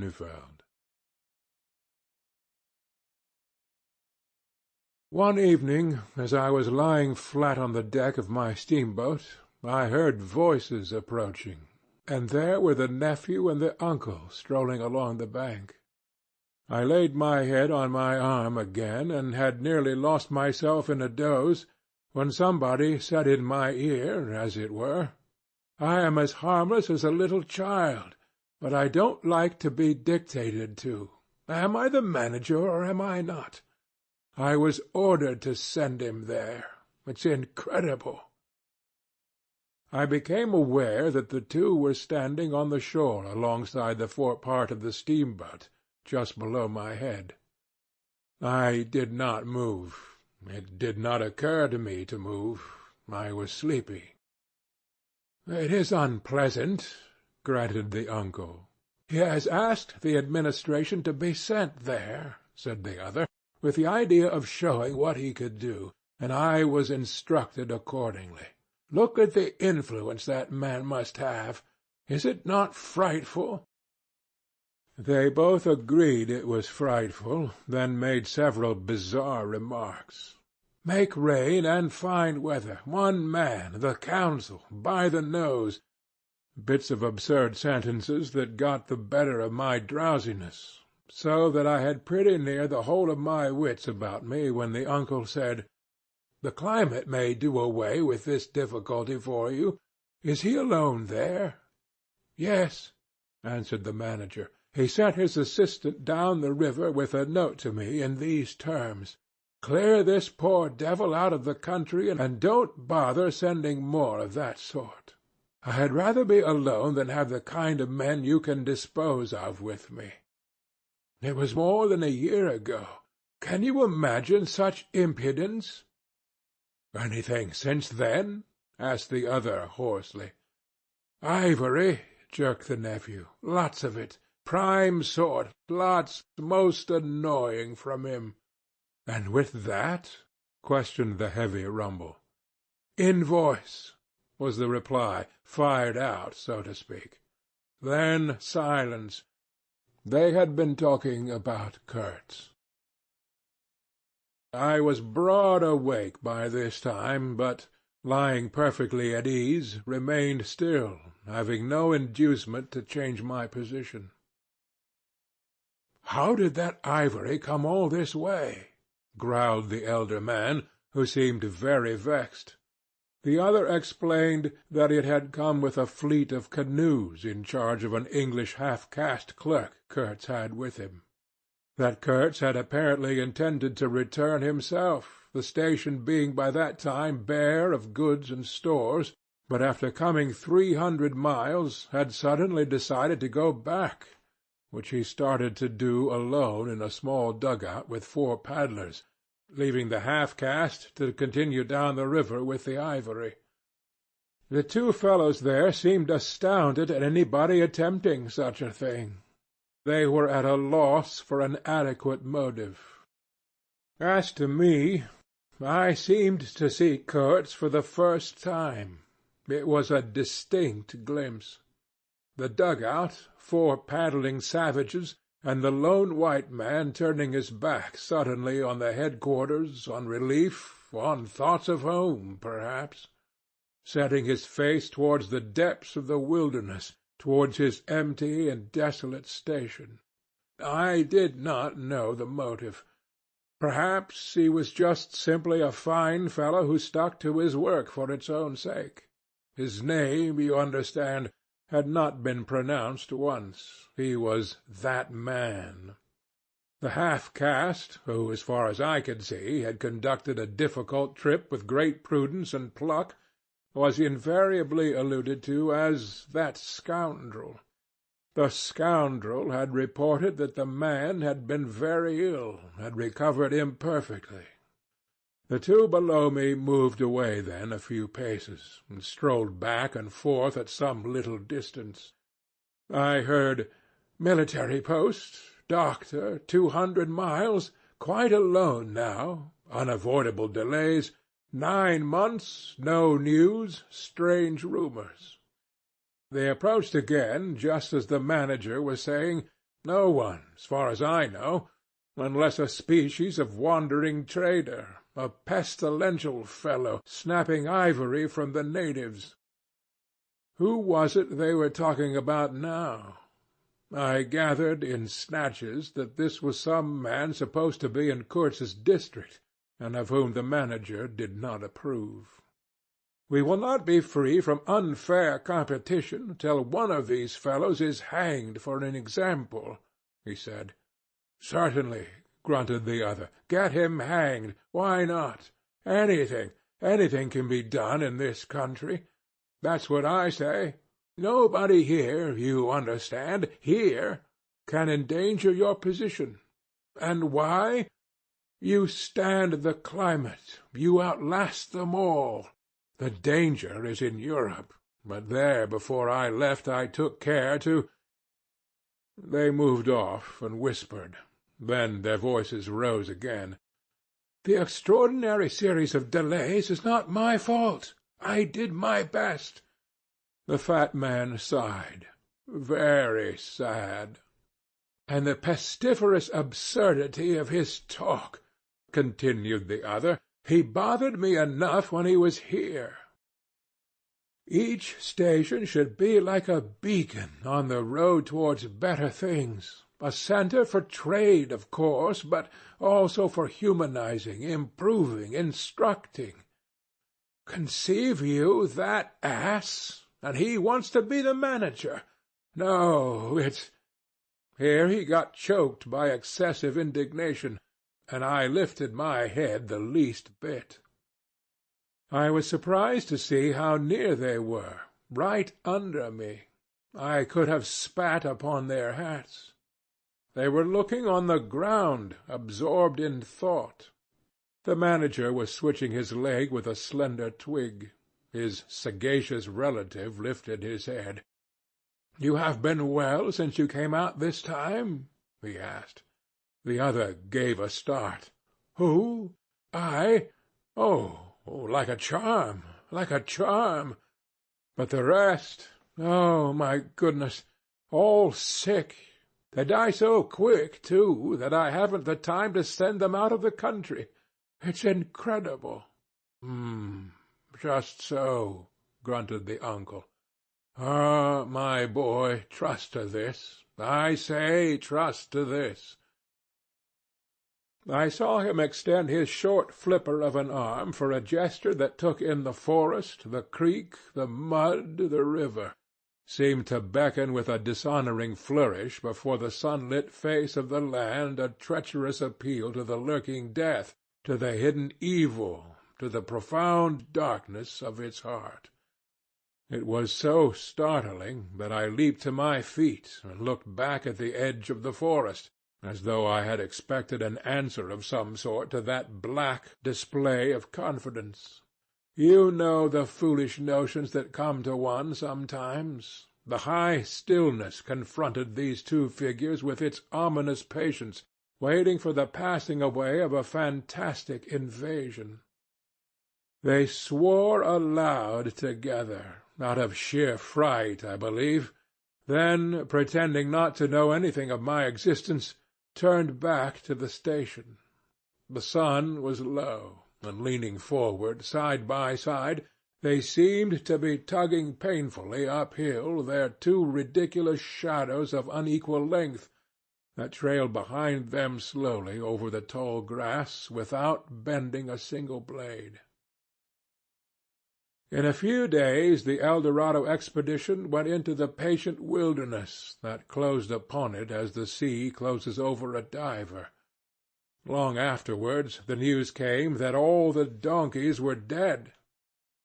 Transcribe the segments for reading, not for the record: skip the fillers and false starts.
Neufeld. One evening, as I was lying flat on the deck of my steamboat, I heard voices approaching, and there were the nephew and the uncle strolling along the bank. I laid my head on my arm again, and had nearly lost myself in a doze, when somebody said in my ear, as it were, "I am as harmless as a little child, but I don't like to be dictated to. Am I the manager, or am I not? I was ordered to send him there. It's incredible." I became aware that the two were standing on the shore alongside the forepart of the steamboat, just below my head. I did not move. It did not occur to me to move. I was sleepy. "It is unpleasant," granted the uncle. "He has asked the administration to be sent there," said the other, "with the idea of showing what he could do, and I was instructed accordingly. Look at the influence that man must have. Is it not frightful?" They both agreed it was frightful, then made several bizarre remarks. Make rain and fine weather, one man, the council, by the nose, bits of absurd sentences that got the better of my drowsiness, so that I had pretty near the whole of my wits about me when the uncle said, "The climate may do away with this difficulty for you. Is he alone there?" "Yes," answered the manager. "He sent his assistant down the river with a note to me in these terms: 'Clear this poor devil out of the country, and don't bother sending more of that sort. I had rather be alone than have the kind of men you can dispose of with me.' It was more than a year ago. Can you imagine such impudence?" "Anything since then?" asked the other hoarsely. "Ivory," jerked the nephew. "Lots of it. Prime sort. Lots. Most annoying from him." "And with that?" questioned the heavy rumble. "Invoice," was the reply, fired out, so to speak. Then silence. They had been talking about Kurtz. I was broad awake by this time, but, lying perfectly at ease, remained still, having no inducement to change my position. "How did that ivory come all this way?" growled the elder man, who seemed very vexed. The other explained that it had come with a fleet of canoes in charge of an English half-caste clerk Kurtz had with him. That Kurtz had apparently intended to return himself, the station being by that time bare of goods and stores, but after coming 300 miles had suddenly decided to go back, which he started to do alone in a small dugout with 4 paddlers, leaving the half-caste to continue down the river with the ivory. The 2 fellows there seemed astounded at anybody attempting such a thing. They were at a loss for an adequate motive. As to me, I seemed to see Kurtz for the first time. It was a distinct glimpse. The dugout, 4 paddling savages, and the lone white man turning his back suddenly on the headquarters, on relief, on thoughts of home, perhaps, setting his face towards the depths of the wilderness, towards his empty and desolate station. I did not know the motive. Perhaps he was just simply a fine fellow who stuck to his work for its own sake. His name, you understand, had not been pronounced once. He was that man. The half-caste, who, as far as I could see, had conducted a difficult trip with great prudence and pluck, was invariably alluded to as that scoundrel. The scoundrel had reported that the man had been very ill, had recovered imperfectly. The 2 below me moved away then a few paces, and strolled back and forth at some little distance. I heard, "Military post, doctor, 200 miles, quite alone now, unavoidable delays, 9 months, no news, strange rumors." They approached again just as the manager was saying, No one, as far as I know, unless a species of wandering trader, a pestilential fellow, snapping ivory from the natives. Who was it they were talking about now? I gathered in snatches that this was some man supposed to be in Kurtz's district, and of whom the manager did not approve. We will not be free from unfair competition till one of these fellows is hanged for an example, he said. Certainly, grunted the other. Get him hanged. Why not? Anything can be done in this country. That's what I say. Nobody here, you understand, here, can endanger your position. And why? You stand the climate. You outlast them all. The danger is in Europe. But there, before I left, I took care to—" They moved off and whispered. Then their voices rose again. "The extraordinary series of delays is not my fault. I did my best." The fat man sighed. "Very sad." "And the pestiferous absurdity of his talk," continued the other. "He bothered me enough when he was here. Each station should be like a beacon on the road towards better things. A centre for trade, of course, but also for humanizing, improving, instructing. Conceive you that ass? And he wants to be the manager. No, it's—" Here he got choked by excessive indignation, and I lifted my head the least bit. I was surprised to see how near they were, right under me. I could have spat upon their hats. They were looking on the ground, absorbed in thought. The manager was switching his leg with a slender twig. His sagacious relative lifted his head. "You have been well since you came out this time?" he asked. The other gave a start. "Who? I? Oh, like a charm, like a charm. But the rest, oh, my goodness, all sick. They die so quick, too, that I haven't the time to send them out of the country. It's incredible." "Just so," grunted the uncle. "Ah, my boy, trust to this. I say, trust to this." I saw him extend his short flipper of an arm for a gesture that took in the forest, the creek, the mud, the river, seemed to beckon with a dishonouring flourish before the sunlit face of the land a treacherous appeal to the lurking death, to the hidden evil, to the profound darkness of its heart. It was so startling that I leaped to my feet and looked back at the edge of the forest, as though I had expected an answer of some sort to that black display of confidence. You know the foolish notions that come to one sometimes. The high stillness confronted these two figures with its ominous patience, waiting for the passing away of a fantastic invasion. They swore aloud together, out of sheer fright, I believe, then, pretending not to know anything of my existence, turned back to the station. The sun was low, and leaning forward side by side, they seemed to be tugging painfully uphill their two ridiculous shadows of unequal length, that trailed behind them slowly over the tall grass without bending a single blade. In a few days the El Dorado expedition went into the patient wilderness that closed upon it as the sea closes over a diver. Long afterwards the news came that all the donkeys were dead.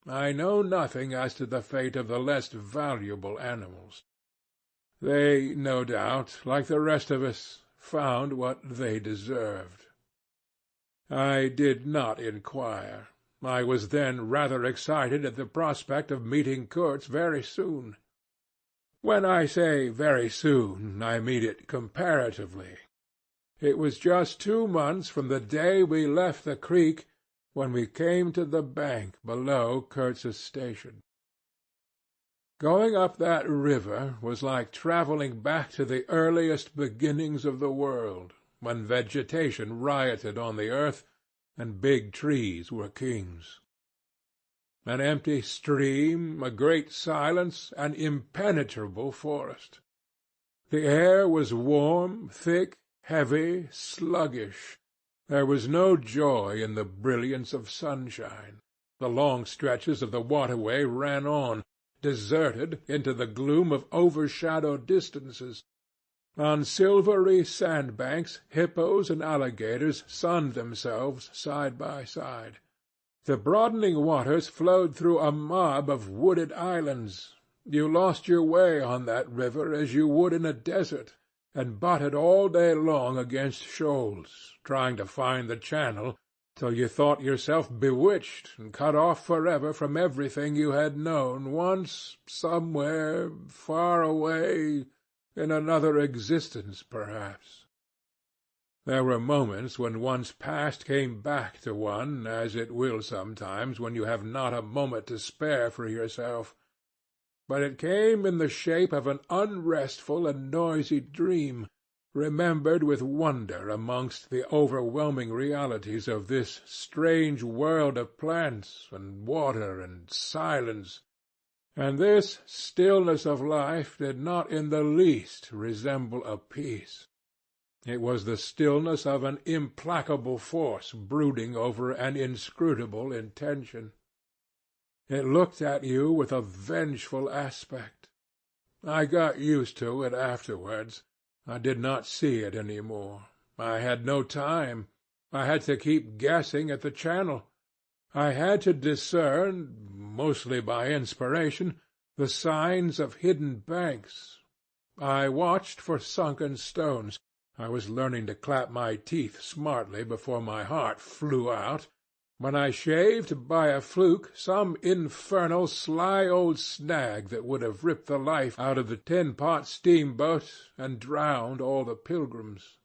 I know nothing as to the fate of the less valuable animals. They, no doubt, like the rest of us, found what they deserved. I did not inquire. I was then rather excited at the prospect of meeting Kurtz very soon. When I say very soon, I mean it comparatively. It was just 2 months from the day we left the creek when we came to the bank below Kurtz's station. Going up that river was like travelling back to the earliest beginnings of the world, when vegetation rioted on the earth and big trees were kings. An empty stream, a great silence, an impenetrable forest. The air was warm, thick, heavy, sluggish. There was no joy in the brilliance of sunshine. The long stretches of the waterway ran on, deserted, into the gloom of overshadowed distances. On silvery sandbanks hippos and alligators sunned themselves side by side. The broadening waters flowed through a mob of wooded islands. You lost your way on that river as you would in a desert, and butted all day long against shoals, trying to find the channel, till you thought yourself bewitched and cut off forever from everything you had known once, somewhere, far away, in another existence, perhaps. There were moments when one's past came back to one, as it will sometimes when you have not a moment to spare for yourself. But it came in the shape of an unrestful and noisy dream, remembered with wonder amongst the overwhelming realities of this strange world of plants and water and silence. And this stillness of life did not in the least resemble a peace. It was the stillness of an implacable force brooding over an inscrutable intention. It looked at you with a vengeful aspect. I got used to it afterwards. I did not see it any more. I had no time. I had to keep guessing at the channel. I had to discern, mostly by inspiration, the signs of hidden banks. I watched for sunken stones. I was learning to clap my teeth smartly before my heart flew out, when I shaved by a fluke some infernal sly old snag that would have ripped the life out of the tin-pot steamboat and drowned all the pilgrims.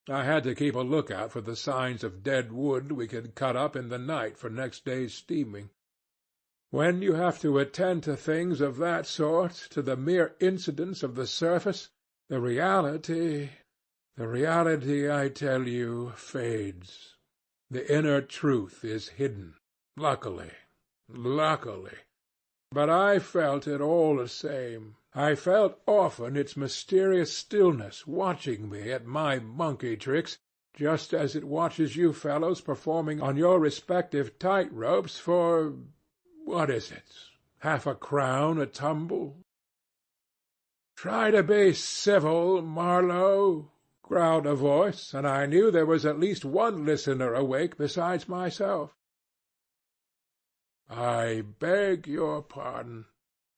I had to keep a lookout for the signs of dead wood we could cut up in the night for next day's steaming. When you have to attend to things of that sort, to the mere incidents of the surface, the reality, I tell you, fades. The inner truth is hidden, luckily. But I felt it all the same. I felt often its mysterious stillness watching me at my monkey tricks, just as it watches you fellows performing on your respective tight-ropes for, what is it, half a crown a tumble? "Try to be civil, Marlowe," growled a voice, and I knew there was at least one listener awake besides myself. "I beg your pardon.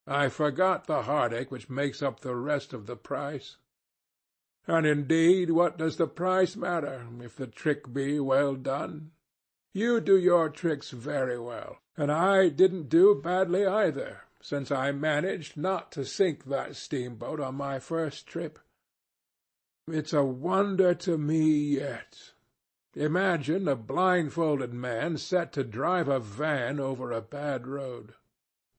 I forgot the heartache which makes up the rest of the price. And indeed, what does the price matter, if the trick be well done? You do your tricks very well, and I didn't do badly either, since I managed not to sink that steamboat on my first trip. It's a wonder to me yet. Imagine a blindfolded man set to drive a van over a bad road.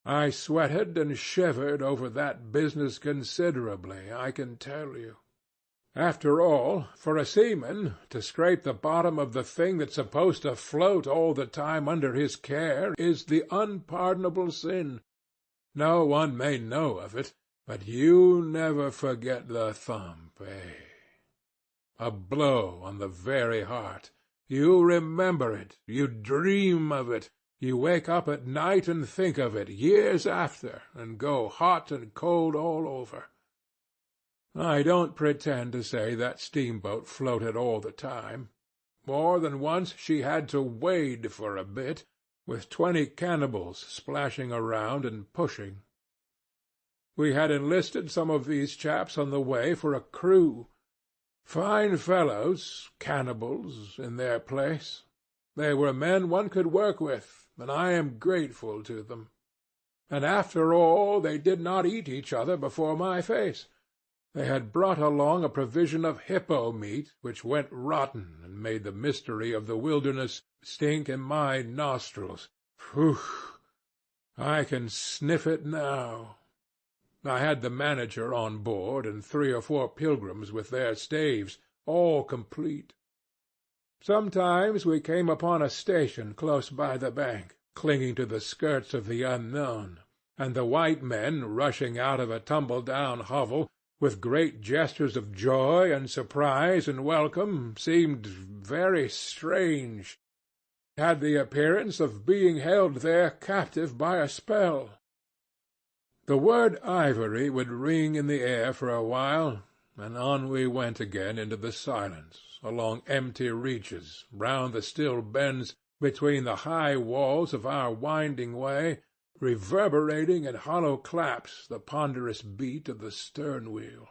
I sweated and shivered over that business considerably, I can tell you. After all, for a seaman, to scrape the bottom of the thing that's supposed to float all the time under his care is the unpardonable sin. No one may know of it, but you never forget the thump, eh? A blow on the very heart. You remember it, you dream of it, you wake up at night and think of it years after, and go hot and cold all over. I don't pretend to say that steamboat floated all the time. More than once she had to wade for a bit, with 20 cannibals splashing around and pushing. We had enlisted some of these chaps on the way for a crew. Fine fellows, cannibals, in their place. They were men one could work with, and I am grateful to them. And after all, they did not eat each other before my face. They had brought along a provision of hippo meat which went rotten and made the mystery of the wilderness stink in my nostrils. Phew! I can sniff it now. I had the manager on board, and 3 or 4 pilgrims with their staves, all complete. Sometimes we came upon a station close by the bank, clinging to the skirts of the unknown, and the white men rushing out of a tumble-down hovel, with great gestures of joy and surprise and welcome, seemed very strange, had the appearance of being held there captive by a spell. The word ivory would ring in the air for a while, and on we went again into the silence, along empty reaches, round the still bends between the high walls of our winding way, reverberating in hollow claps the ponderous beat of the stern-wheel.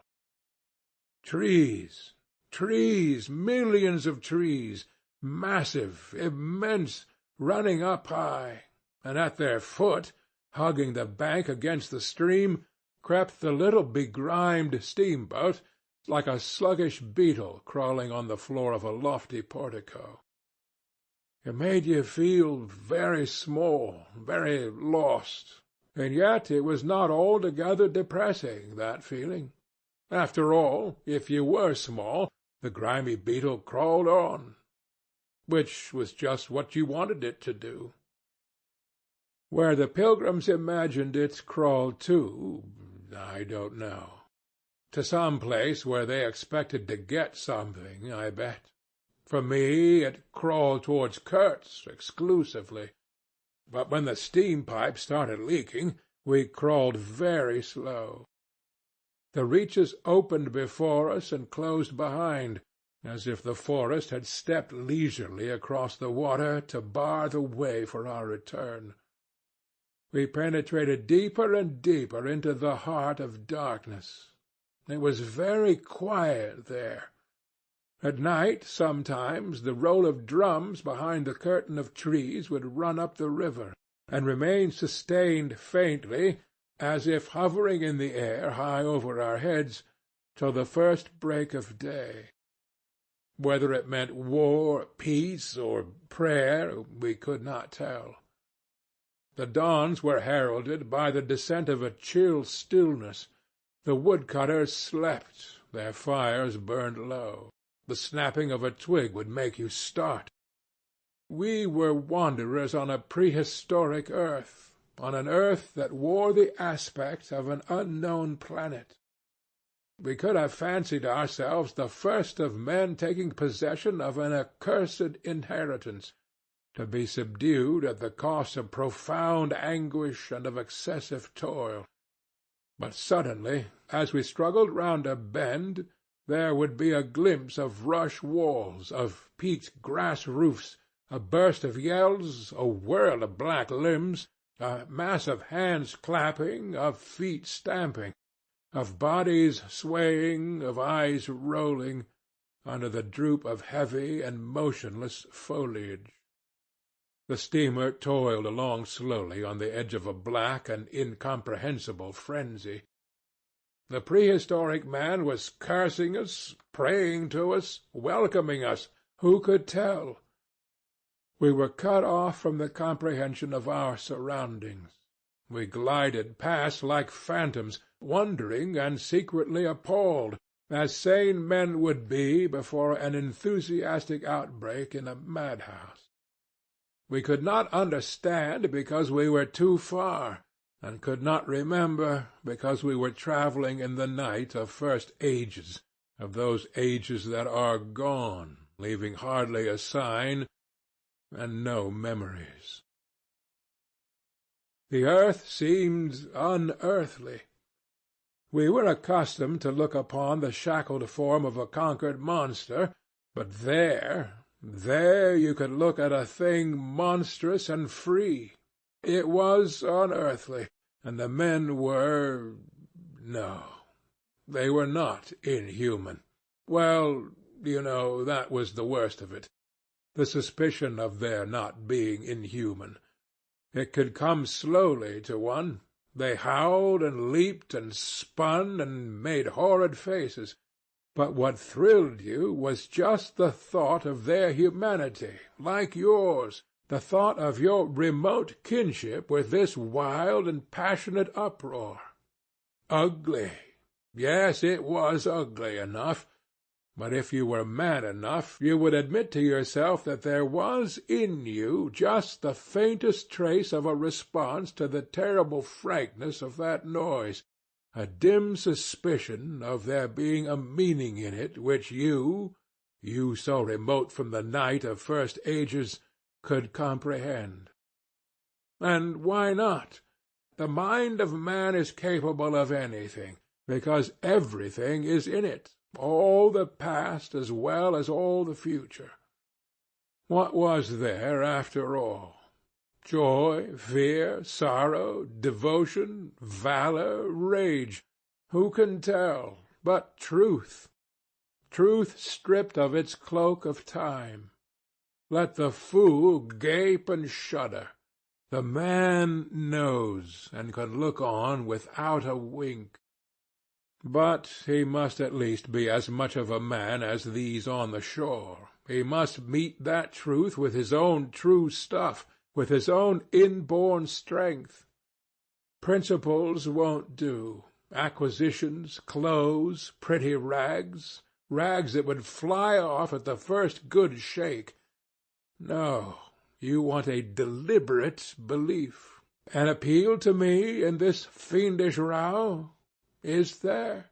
Trees, trees, millions of trees, massive, immense, running up high, and at their foot, hugging the bank against the stream, crept the little begrimed steamboat, like a sluggish beetle crawling on the floor of a lofty portico. It made you feel very small, very lost, and yet it was not altogether depressing, that feeling. After all, if you were small, the grimy beetle crawled on, which was just what you wanted it to do. Where the pilgrims imagined it crawled to, I don't know. To some place where they expected to get something, I bet. For me, it crawled towards Kurtz exclusively. But when the steam-pipe started leaking, we crawled very slow. The reaches opened before us and closed behind, as if the forest had stepped leisurely across the water to bar the way for our return. We penetrated deeper and deeper into the heart of darkness. It was very quiet there. At night, sometimes, the roll of drums behind the curtain of trees would run up the river, and remain sustained faintly, as if hovering in the air high over our heads, till the first break of day. Whether it meant war, peace, or prayer, we could not tell. The dawns were heralded by the descent of a chill stillness. The woodcutters slept, their fires burned low. The snapping of a twig would make you start. We were wanderers on a prehistoric earth, on an earth that wore the aspect of an unknown planet. We could have fancied ourselves the first of men taking possession of an accursed inheritance, to be subdued at the cost of profound anguish and of excessive toil. But suddenly, as we struggled round a bend, there would be a glimpse of rush walls, of peaked grass roofs, a burst of yells, a whirl of black limbs, a mass of hands clapping, of feet stamping, of bodies swaying, of eyes rolling, under the droop of heavy and motionless foliage. The steamer toiled along slowly on the edge of a black and incomprehensible frenzy. The prehistoric man was cursing us, praying to us, welcoming us, who could tell? We were cut off from the comprehension of our surroundings. We glided past like phantoms, wondering and secretly appalled, as sane men would be before an enthusiastic outbreak in a madhouse. We could not understand because we were too far, and could not remember because we were travelling in the night of first ages, of those ages that are gone, leaving hardly a sign and no memories. The earth seemed unearthly. We were accustomed to look upon the shackled form of a conquered monster, but there you could look at a thing monstrous and free. It was unearthly, and the men were— no, they were not inhuman. Well, you know, that was the worst of it, the suspicion of their not being inhuman. It could come slowly to one. They howled and leaped and spun and made horrid faces. But what thrilled you was just the thought of their humanity, like yours, the thought of your remote kinship with this wild and passionate uproar. Ugly. Yes, it was ugly enough. But if you were man enough, you would admit to yourself that there was in you just the faintest trace of a response to the terrible frankness of that noise, a dim suspicion of there being a meaning in it which you so remote from the night of first ages, could comprehend. And why not? The mind of man is capable of anything, because everything is in it, all the past as well as all the future. What was there, after all? Joy, fear, sorrow, devotion, valor, rage, who can tell? But truth. Truth stripped of its cloak of time. Let the fool gape and shudder. The man knows, and can look on without a wink. But he must at least be as much of a man as these on the shore. He must meet that truth with his own true stuff, with his own inborn strength. Principles won't do. Acquisitions, clothes, pretty rags, rags that would fly off at the first good shake. No, you want a deliberate belief. An appeal to me in this fiendish row? Is there?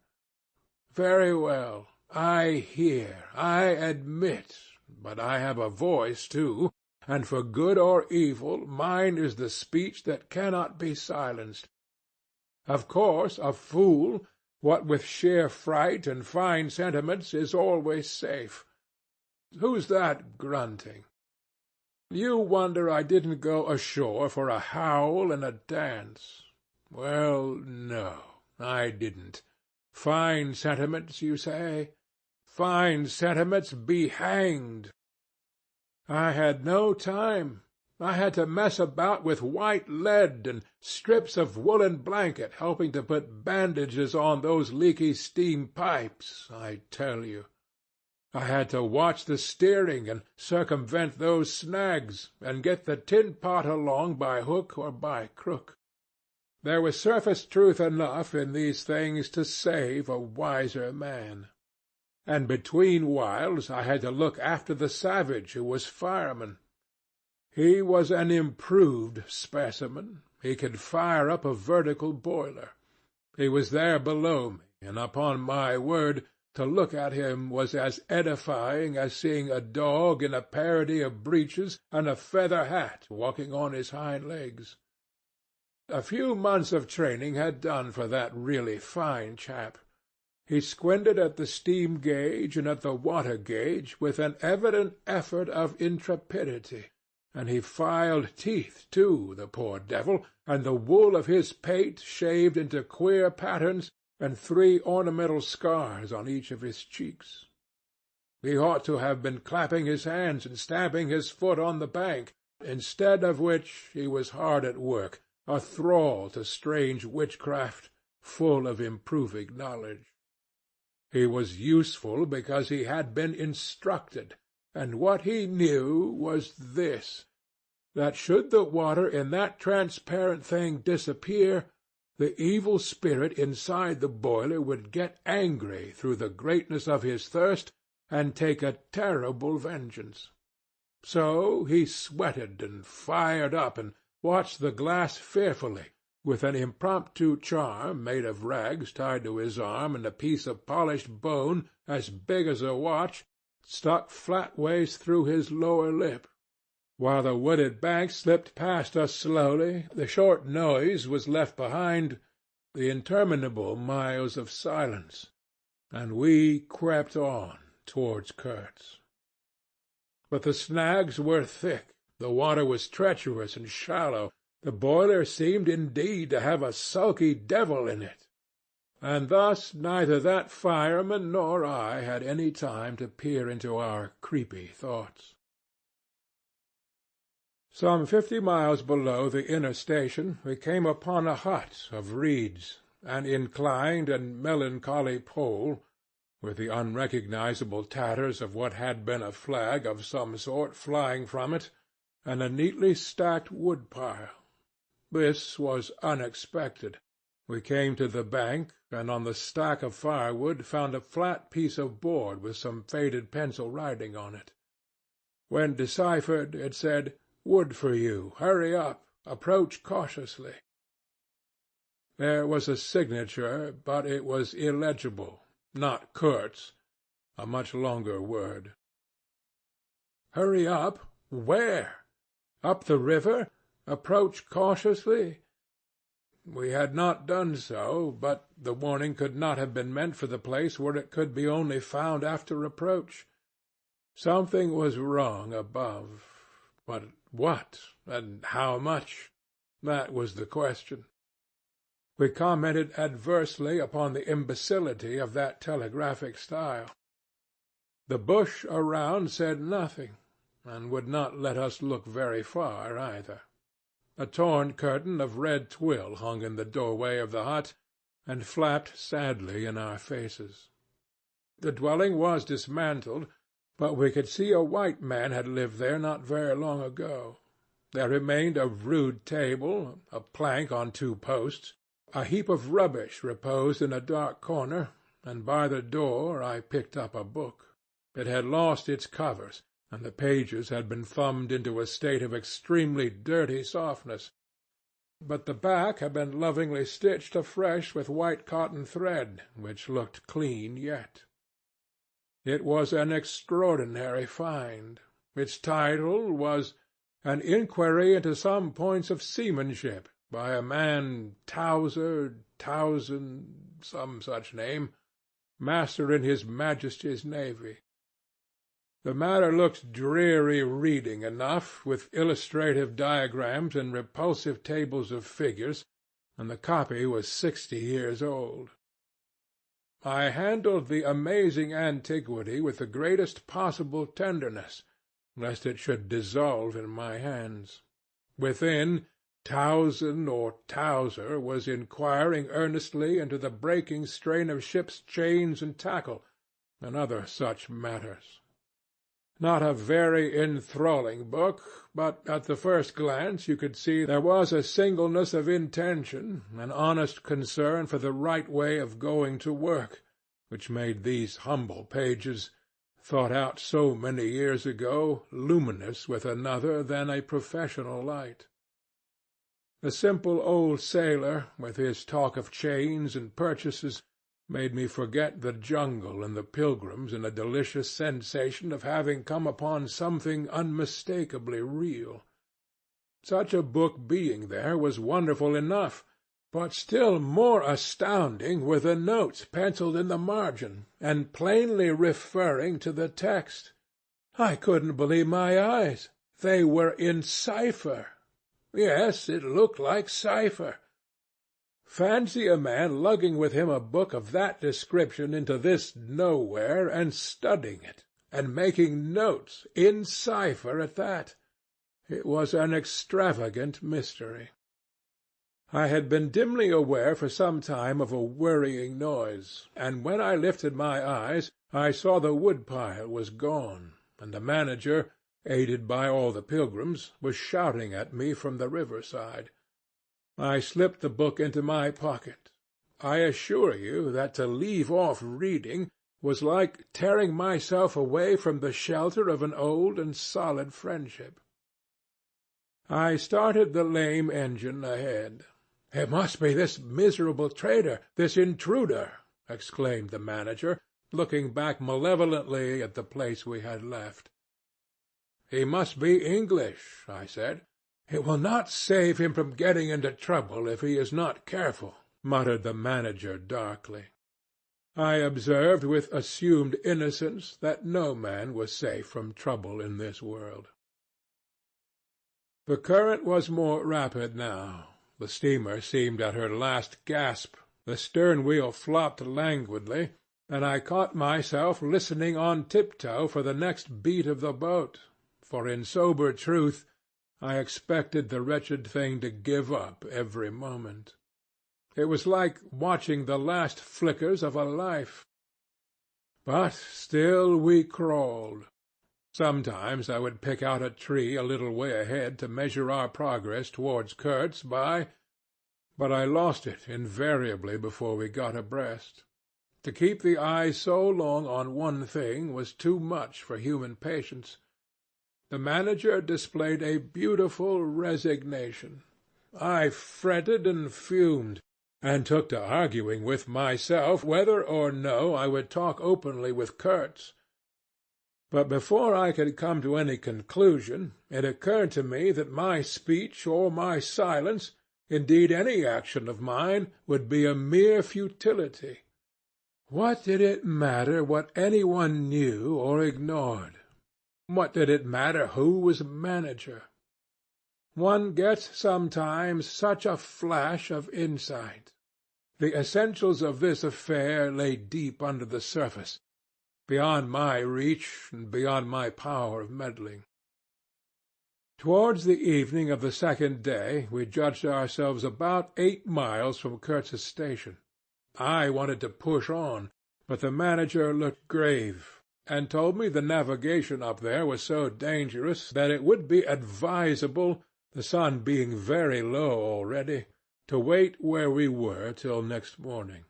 Very well. I hear, I admit, but I have a voice too, and for good or evil mine is the speech that cannot be silenced. Of course, a fool, what with sheer fright and fine sentiments, is always safe. Who's that grunting? You wonder I didn't go ashore for a howl and a dance. Well, no, I didn't. Fine sentiments, you say? Fine sentiments be hanged! I had no time. I had to mess about with white lead and strips of woolen blanket, helping to put bandages on those leaky steam pipes, I tell you. I had to watch the steering and circumvent those snags, and get the tin pot along by hook or by crook. There was surface truth enough in these things to save a wiser man. And between whiles I had to look after the savage who was fireman. He was an improved specimen. He could fire up a vertical boiler. He was there below me, and upon my word, to look at him was as edifying as seeing a dog in a parody of breeches and a feather hat walking on his hind legs. A few months of training had done for that really fine chap. He squinted at the steam gauge and at the water gauge with an evident effort of intrepidity, and he filed teeth too, the poor devil, and the wool of his pate shaved into queer patterns, and 3 ornamental scars on each of his cheeks. He ought to have been clapping his hands and stamping his foot on the bank, instead of which he was hard at work, a thrall to strange witchcraft, full of improving knowledge. He was useful because he had been instructed, and what he knew was this, that should the water in that transparent thing disappear, the evil spirit inside the boiler would get angry through the greatness of his thirst and take a terrible vengeance. So he sweated and fired up and watched the glass fearfully, with an impromptu charm made of rags tied to his arm and a piece of polished bone as big as a watch stuck flatways through his lower lip. While the wooded bank slipped past us slowly, the short noise was left behind, the interminable miles of silence, and we crept on towards Kurtz. But the snags were thick, the water was treacherous and shallow, the boiler seemed indeed to have a sulky devil in it, and thus neither that fireman nor I had any time to peer into our creepy thoughts. Some 50 miles below the inner station we came upon a hut of reeds, an inclined and melancholy pole, with the unrecognizable tatters of what had been a flag of some sort flying from it, and a neatly stacked wood-pile. This was unexpected, We came to the bank, and on the stack of firewood found a flat piece of board with some faded pencil writing on it. When deciphered, it said, "Wood for you. Hurry up. Approach cautiously." There was a signature, but it was illegible, not Kurtz, a much longer word. Hurry up? Where? Up the river? Approach cautiously? We had not done so, but the warning could not have been meant for the place where it could be only found after approach. Something was wrong above. But what, and how much? That was the question. We commented adversely upon the imbecility of that telegraphic style. The bush around said nothing, and would not let us look very far either. A torn curtain of red twill hung in the doorway of the hut, and flapped sadly in our faces. The dwelling was dismantled, but we could see a white man had lived there not very long ago. There remained a rude table, a plank on 2 posts, a heap of rubbish reposed in a dark corner, and by the door I picked up a book. It had lost its covers, and the pages had been thumbed into a state of extremely dirty softness. But the back had been lovingly stitched afresh with white cotton thread, which looked clean yet. It was an extraordinary find. Its title was An Inquiry into Some Points of Seamanship, by a man Towson, some such name, master in His Majesty's Navy. The matter looked dreary reading enough, with illustrative diagrams and repulsive tables of figures, and the copy was 60 years old. I handled the amazing antiquity with the greatest possible tenderness, lest it should dissolve in my hands. Within, Towson or Towser was inquiring earnestly into the breaking strain of ship's chains and tackle, and other such matters. Not a very enthralling book, but at the first glance you could see there was a singleness of intention, an honest concern for the right way of going to work, which made these humble pages, thought out so many years ago, luminous with another than a professional light. The simple old sailor, with his talk of chains and purchases, made me forget the jungle and the pilgrims in a delicious sensation of having come upon something unmistakably real. Such a book being there was wonderful enough, but still more astounding were the notes penciled in the margin, and plainly referring to the text. I couldn't believe my eyes. They were in cipher. Yes, it looked like cipher. Fancy a man lugging with him a book of that description into this nowhere, and studying it, and making notes, in cipher at that. It was an extravagant mystery. I had been dimly aware for some time of a worrying noise, and when I lifted my eyes I saw the wood-pile was gone, and the manager, aided by all the pilgrims, was shouting at me from the riverside. I slipped the book into my pocket. I assure you that to leave off reading was like tearing myself away from the shelter of an old and solid friendship. I started the lame engine ahead. "It must be this miserable trader, this intruder," exclaimed the manager, looking back malevolently at the place we had left. "He must be English," I said. "It will not save him from getting into trouble if he is not careful," muttered the manager darkly. I observed with assumed innocence that no man was safe from trouble in this world. The current was more rapid now. The steamer seemed at her last gasp. The stern wheel flopped languidly, and I caught myself listening on tiptoe for the next beat of the boat, for in sober truth I expected the wretched thing to give up every moment. It was like watching the last flickers of a life. But still we crawled. Sometimes I would pick out a tree a little way ahead to measure our progress towards Kurtz by, but I lost it invariably before we got abreast. To keep the eye so long on one thing was too much for human patience. The manager displayed a beautiful resignation. I fretted and fumed, and took to arguing with myself whether or no I would talk openly with Kurtz. But before I could come to any conclusion, it occurred to me that my speech or my silence, indeed any action of mine, would be a mere futility. What did it matter what any one knew or ignored? What did it matter who was manager? One gets sometimes such a flash of insight. The essentials of this affair lay deep under the surface, beyond my reach and beyond my power of meddling. Towards the evening of the second day we judged ourselves about 8 miles from Kurtz's station. I wanted to push on, but the manager looked grave, and told me the navigation up there was so dangerous that it would be advisable, the sun being very low already, to wait where we were till next morning.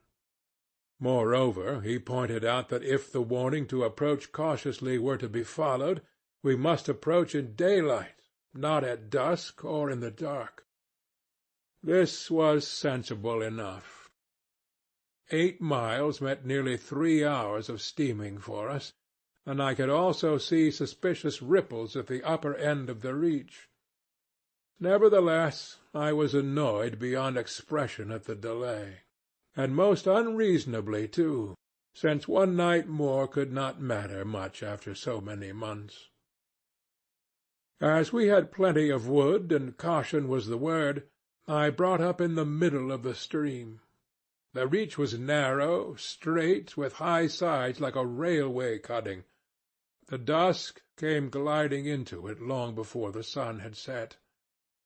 Moreover, he pointed out that if the warning to approach cautiously were to be followed, we must approach in daylight, not at dusk or in the dark. This was sensible enough. 8 miles meant nearly 3 hours of steaming for us, and I could also see suspicious ripples at the upper end of the reach. Nevertheless, I was annoyed beyond expression at the delay, and most unreasonably too, since one night more could not matter much after so many months. As we had plenty of wood, and caution was the word, I brought up in the middle of the stream. The reach was narrow, straight, with high sides like a railway cutting. The dusk came gliding into it long before the sun had set.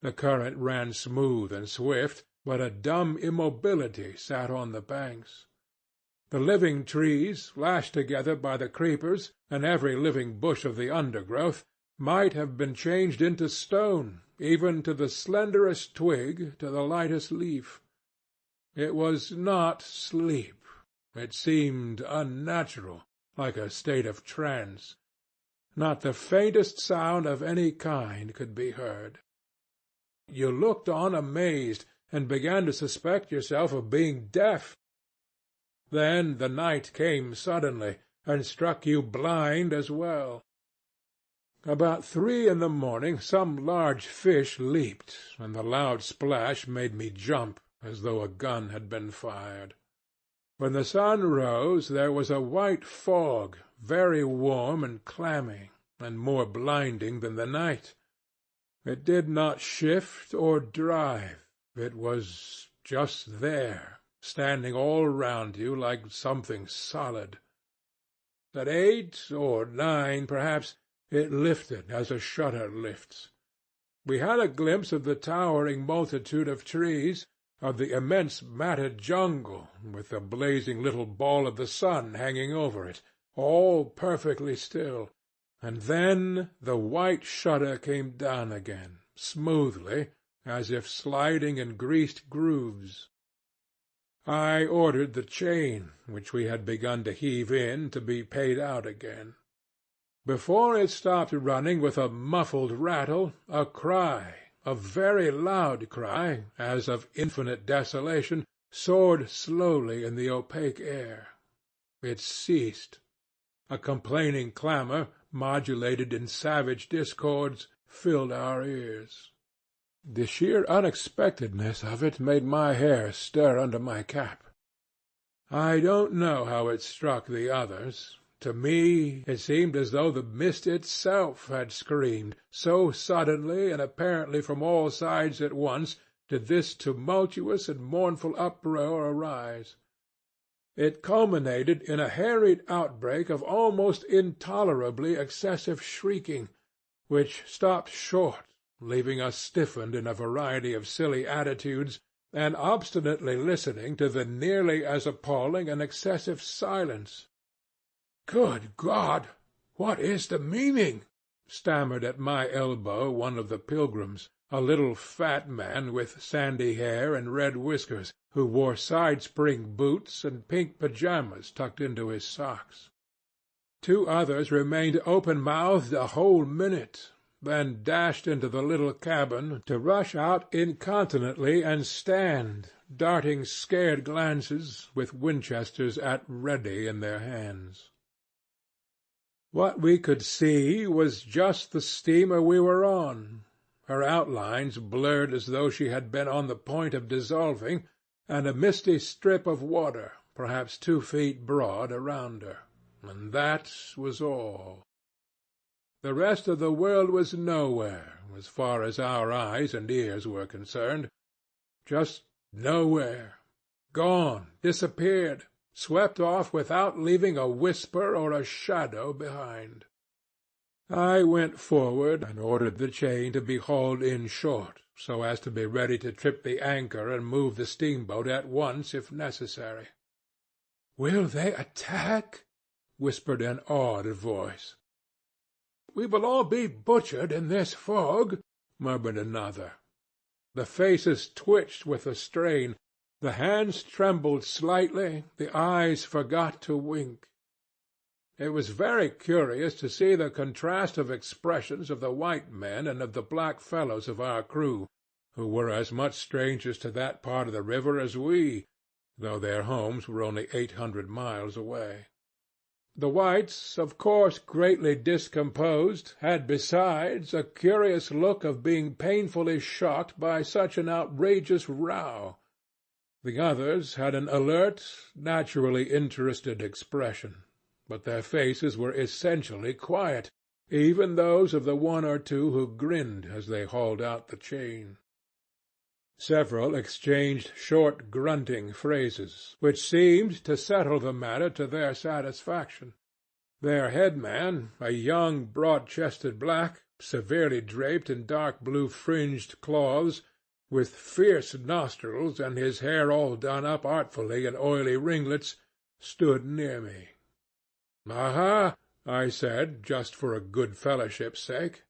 The current ran smooth and swift, but a dumb immobility sat on the banks. The living trees, lashed together by the creepers, and every living bush of the undergrowth, might have been changed into stone, even to the slenderest twig, to the lightest leaf. It was not sleep. It seemed unnatural, like a state of trance. Not the faintest sound of any kind could be heard. You looked on amazed, and began to suspect yourself of being deaf. Then the night came suddenly, and struck you blind as well. About 3 in the morning some large fish leaped, and the loud splash made me jump, as though a gun had been fired. When the sun rose there was a white fog, very warm and clammy, and more blinding than the night. It did not shift or drive. It was just there, standing all round you like something solid. At 8 or 9, perhaps, it lifted as a shutter lifts. We had a glimpse of the towering multitude of trees, of the immense matted jungle, with the blazing little ball of the sun hanging over it, all perfectly still, and then the white shutter came down again, smoothly, as if sliding in greased grooves. I ordered the chain, which we had begun to heave in, to be paid out again. Before it stopped running with a muffled rattle, a cry, a very loud cry, as of infinite desolation, soared slowly in the opaque air. It ceased. A complaining clamor, modulated in savage discords, filled our ears. The sheer unexpectedness of it made my hair stir under my cap. I don't know how it struck the others. To me it seemed as though the mist itself had screamed, so suddenly and apparently from all sides at once did this tumultuous and mournful uproar arise. It culminated in a harried outbreak of almost intolerably excessive shrieking, which stopped short, leaving us stiffened in a variety of silly attitudes, and obstinately listening to the nearly as appalling and excessive silence. "Good God! What is the meaning?" stammered at my elbow one of the pilgrims, a little fat man with sandy hair and red whiskers, who wore side-spring boots and pink pyjamas tucked into his socks. Two others remained open-mouthed a whole minute, then dashed into the little cabin to rush out incontinently and stand, darting scared glances, with Winchesters at ready in their hands. What we could see was just the steamer we were on, her outlines blurred as though she had been on the point of dissolving, and a misty strip of water, perhaps 2 feet broad, around her, and that was all. The rest of the world was nowhere, as far as our eyes and ears were concerned. Just nowhere. Gone, disappeared, swept off without leaving a whisper or a shadow behind. I went forward and ordered the chain to be hauled in short, so as to be ready to trip the anchor and move the steamboat at once if necessary. "Will they attack?" whispered an awed voice. "We will all be butchered in this fog," murmured another. The faces twitched with the strain, the hands trembled slightly, the eyes forgot to wink. It was very curious to see the contrast of expressions of the white men and of the black fellows of our crew, who were as much strangers to that part of the river as we, though their homes were only 800 miles away. The whites, of course greatly discomposed, had besides a curious look of being painfully shocked by such an outrageous row. The others had an alert, naturally interested expression, but their faces were essentially quiet, even those of the one or two who grinned as they hauled out the chain. Several exchanged short grunting phrases, which seemed to settle the matter to their satisfaction. Their headman, a young broad-chested black, severely draped in dark blue fringed cloths, with fierce nostrils and his hair all done up artfully in oily ringlets, stood near me. "Aha!" I said, just for a good fellowship's sake.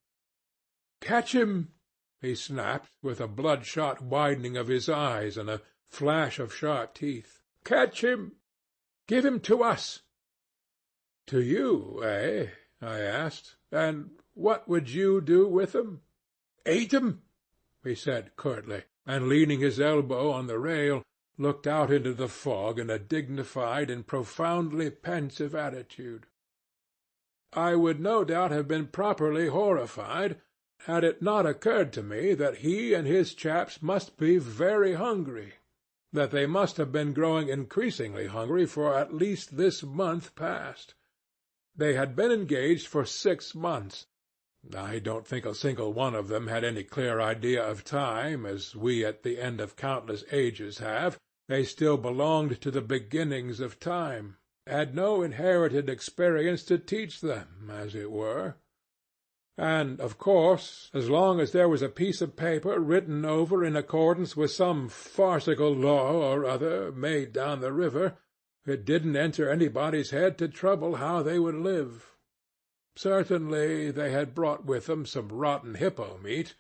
"Catch him!" he snapped, with a bloodshot widening of his eyes and a flash of sharp teeth. "Catch him! Give him to us!" "To you, eh?" I asked. "And what would you do with 'em?" "Eat 'em," he said curtly, and leaning his elbow on the rail, looked out into the fog in a dignified and profoundly pensive attitude. I would no doubt have been properly horrified, had it not occurred to me that he and his chaps must be very hungry, that they must have been growing increasingly hungry for at least this month past. They had been engaged for 6 months. I don't think a single one of them had any clear idea of time, as we at the end of countless ages have. They still belonged to the beginnings of time, had no inherited experience to teach them, as it were. And, of course, as long as there was a piece of paper written over in accordance with some farcical law or other made down the river, it didn't enter anybody's head to trouble how they would live. Certainly they had brought with them some rotten hippo meat,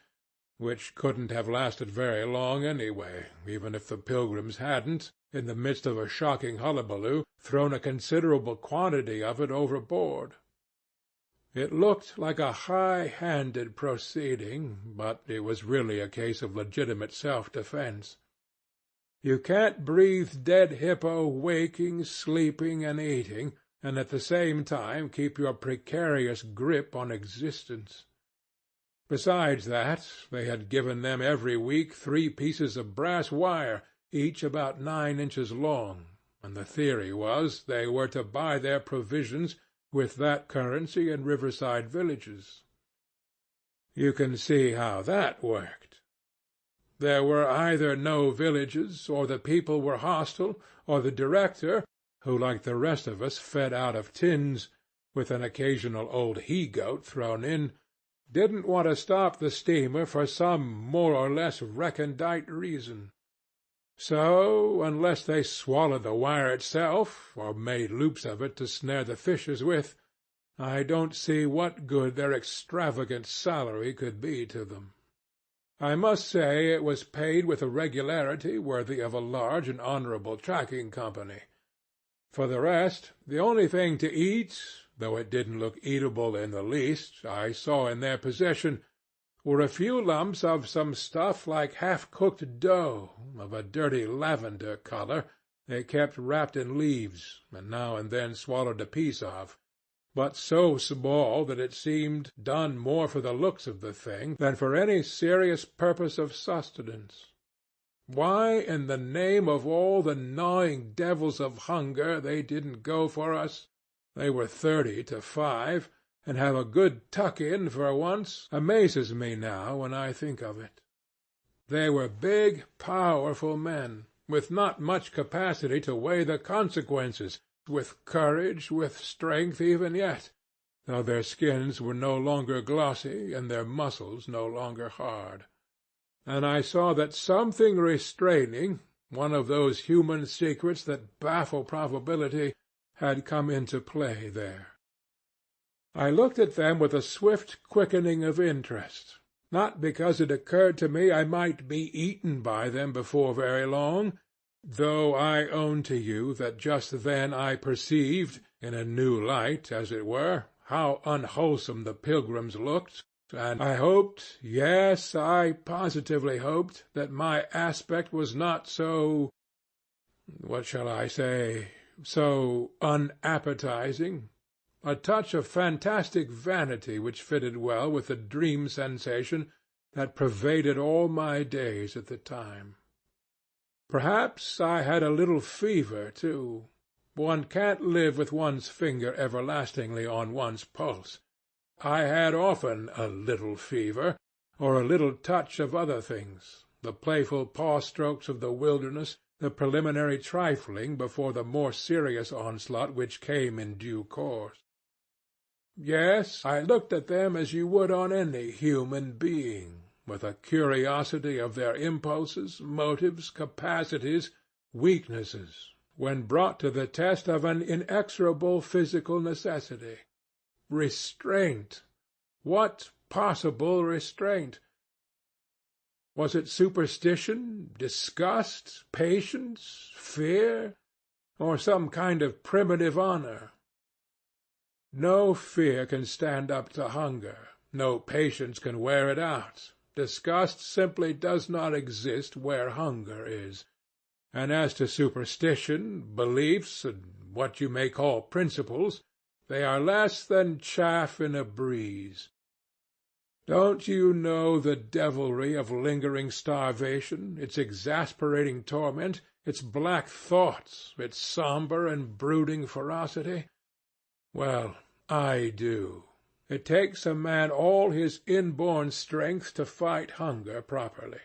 which couldn't have lasted very long anyway, even if the pilgrims hadn't, in the midst of a shocking hullabaloo, thrown a considerable quantity of it overboard. It looked like a high-handed proceeding, but it was really a case of legitimate self-defense. You can't breathe dead hippo waking, sleeping, and eating, and at the same time keep your precarious grip on existence. Besides that, they had given them every week 3 pieces of brass wire, each about 9 inches long, and the theory was they were to buy their provisions with that currency in riverside villages. You can see how that worked. There were either no villages, or the people were hostile, or the director, who like the rest of us fed out of tins, with an occasional old he-goat thrown in, didn't want to stop the steamer for some more or less recondite reason. So, unless they swallowed the wire itself, or made loops of it to snare the fishes with, I don't see what good their extravagant salary could be to them. I must say it was paid with a regularity worthy of a large and honourable tracking company. For the rest, the only thing to eat, though it didn't look eatable in the least, I saw in their possession were a few lumps of some stuff like half-cooked dough, of a dirty lavender colour, they kept wrapped in leaves, and now and then swallowed a piece of, but so small that it seemed done more for the looks of the thing than for any serious purpose of sustenance. Why, in the name of all the gnawing devils of hunger, they didn't go for us, they were 30 to 5, and have a good tuck-in for once, amazes me now when I think of it. They were big, powerful men, with not much capacity to weigh the consequences, with courage, with strength even yet, though their skins were no longer glossy and their muscles no longer hard. And I saw that something restraining, one of those human secrets that baffle probability, had come into play there. I looked at them with a swift quickening of interest, not because it occurred to me I might be eaten by them before very long, though I own to you that just then I perceived, in a new light, as it were, how unwholesome the pilgrims looked, and I hoped, yes, I positively hoped, that my aspect was not so, what shall I say, so unappetizing, a touch of fantastic vanity which fitted well with the dream sensation that pervaded all my days at the time. Perhaps I had a little fever, too. One can't live with one's finger everlastingly on one's pulse. I had often a little fever, or a little touch of other things, the playful paw-strokes of the wilderness, the preliminary trifling before the more serious onslaught which came in due course. Yes, I looked at them as you would on any human being, with a curiosity of their impulses, motives, capacities, weaknesses, when brought to the test of an inexorable physical necessity. Restraint! What possible restraint? Was it superstition, disgust, patience, fear, or some kind of primitive honor? No fear can stand up to hunger, no patience can wear it out. Disgust simply does not exist where hunger is. And as to superstition, beliefs, and what you may call principles, they are less than chaff in a breeze. Don't you know the devilry of lingering starvation, its exasperating torment, its black thoughts, its sombre and brooding ferocity? Well, I do. It takes a man all his inborn strength to fight hunger properly.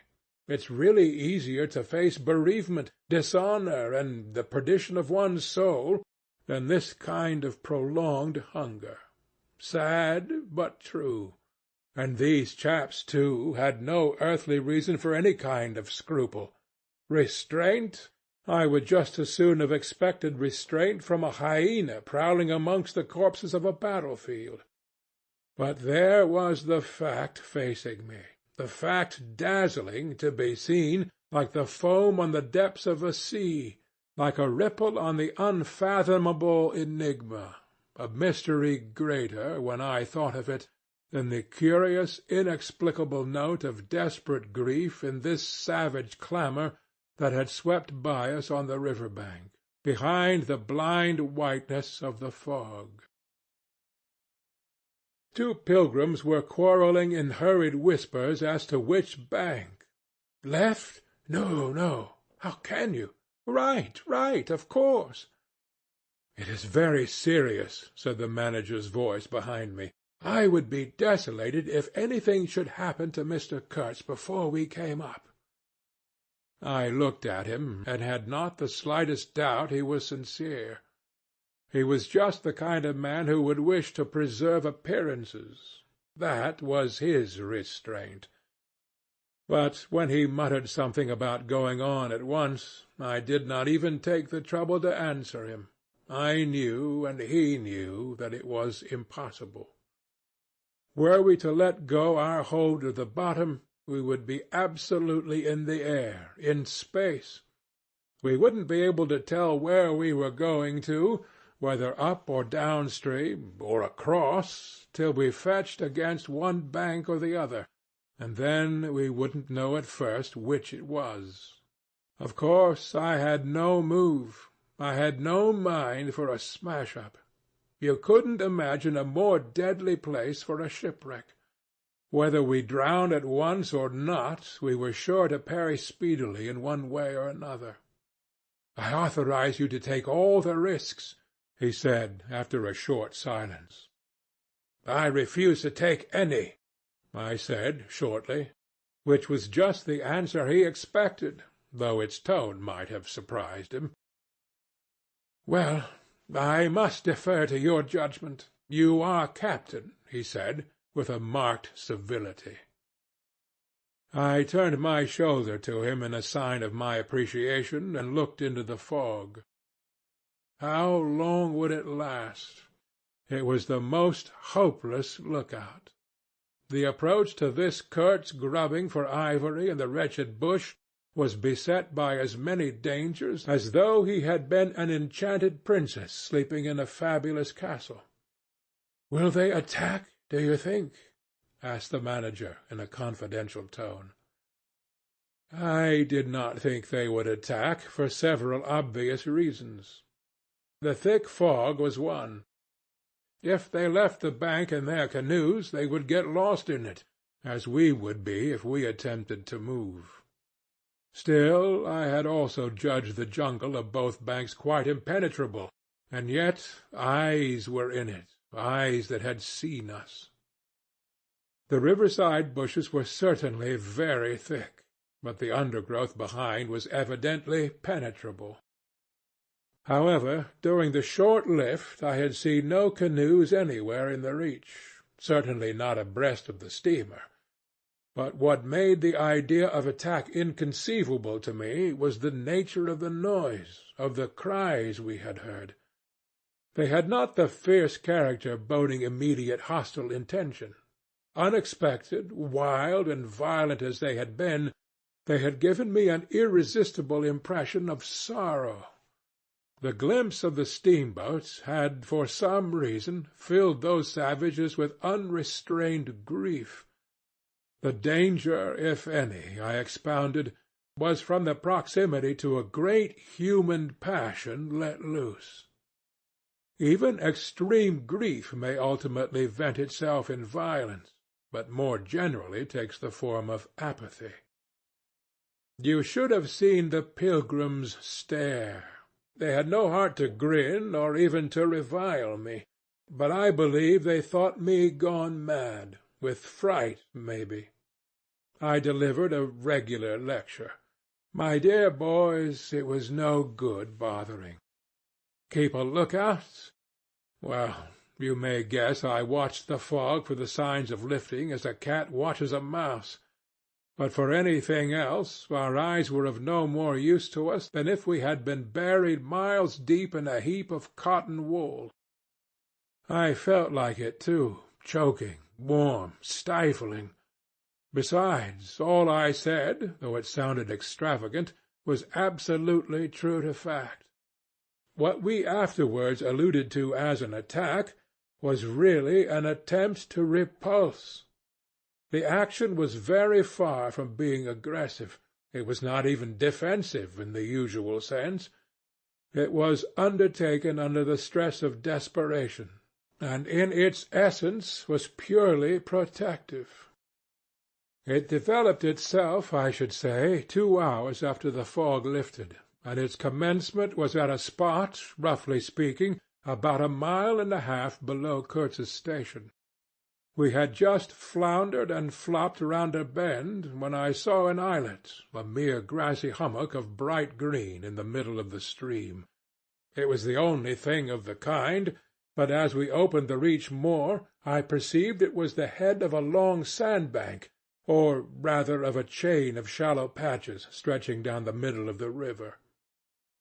It's really easier to face bereavement, dishonor, and the perdition of one's soul than this kind of prolonged hunger. Sad, but true. And these chaps, too, had no earthly reason for any kind of scruple. Restraint? I would just as soon have expected restraint from a hyena prowling amongst the corpses of a battlefield. But there was the fact facing me, the fact dazzling to be seen, like the foam on the depths of a sea, like a ripple on the unfathomable enigma, a mystery greater, when I thought of it, than the curious, inexplicable note of desperate grief in this savage clamor that had swept by us on the river-bank, behind the blind whiteness of the fog. Two pilgrims were quarrelling in hurried whispers as to which bank. Left? No, no. How can you? Right, right, of course. It is very serious, said the manager's voice behind me. I would be desolated if anything should happen to Mr. Kurtz before we came up. I looked at him, and had not the slightest doubt he was sincere. He was just the kind of man who would wish to preserve appearances. That was his restraint. But when he muttered something about going on at once, I did not even take the trouble to answer him. I knew, and he knew, that it was impossible. Were we to let go our hold of the bottom, we would be absolutely in the air, in space. We wouldn't be able to tell where we were going to, whether up or downstream, or across, till we fetched against one bank or the other, and then we wouldn't know at first which it was. Of course, I had no move. I had no mind for a smash-up. You couldn't imagine a more deadly place for a shipwreck. Whether we drowned at once or not, we were sure to perish speedily in one way or another. "I authorize you to take all the risks," he said, after a short silence. "I refuse to take any," I said shortly, which was just the answer he expected, though its tone might have surprised him. "Well, I must defer to your judgment. You are captain," he said, with a marked civility. I turned my shoulder to him in a sign of my appreciation, and looked into the fog. How long would it last? It was the most hopeless lookout. The approach to this Kurtz grubbing for ivory in the wretched bush was beset by as many dangers as though he had been an enchanted princess sleeping in a fabulous castle. "Will they attack, do you think?" asked the manager in a confidential tone. I did not think they would attack, for several obvious reasons. The thick fog was one. If they left the bank in their canoes, they would get lost in it, as we would be if we attempted to move. Still, I had also judged the jungle of both banks quite impenetrable, and yet eyes were in it, eyes that had seen us. The riverside bushes were certainly very thick, but the undergrowth behind was evidently penetrable. However, during the short lift I had seen no canoes anywhere in the reach, certainly not abreast of the steamer. But what made the idea of attack inconceivable to me was the nature of the noise, of the cries we had heard. They had not the fierce character boding immediate hostile intention. Unexpected, wild, and violent as they had been, they had given me an irresistible impression of sorrow. The glimpse of the steamboats had, for some reason, filled those savages with unrestrained grief. The danger, if any, I expounded, was from the proximity to a great human passion let loose. Even extreme grief may ultimately vent itself in violence, but more generally takes the form of apathy. You should have seen the pilgrims stare. They had no heart to grin or even to revile me, but I believe they thought me gone mad, with fright maybe. I delivered a regular lecture. My dear boys, it was no good bothering. Keep a lookout? Well, you may guess I watched the fog for the signs of lifting as a cat watches a mouse. But for anything else, our eyes were of no more use to us than if we had been buried miles deep in a heap of cotton wool. I felt like it, too, choking, warm, stifling. Besides, all I said, though it sounded extravagant, was absolutely true to fact. What we afterwards alluded to as an attack was really an attempt to repulse. The action was very far from being aggressive. It was not even defensive in the usual sense. It was undertaken under the stress of desperation, and in its essence was purely protective. It developed itself, I should say, 2 hours after the fog lifted, and its commencement was at a spot, roughly speaking, about 1.5 miles below Kurtz's station. We had just floundered and flopped round a bend when I saw an islet, a mere grassy hummock of bright green in the middle of the stream. It was the only thing of the kind, but as we opened the reach more, I perceived it was the head of a long sandbank, or rather of a chain of shallow patches stretching down the middle of the river.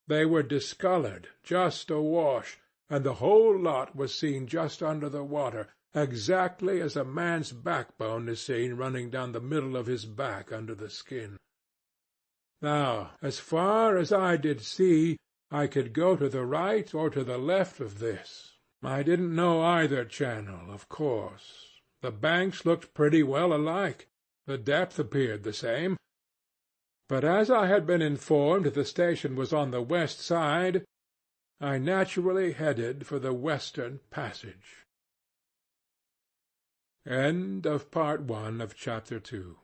They were discoloured, just awash, and the whole lot was seen just under the water, exactly as a man's backbone is seen running down the middle of his back under the skin. Now, as far as I did see, I could go to the right or to the left of this. I didn't know either channel, of course. The banks looked pretty well alike. The depth appeared the same. But as I had been informed the station was on the west side, I naturally headed for the western passage. End of Part 1 of Chapter 2.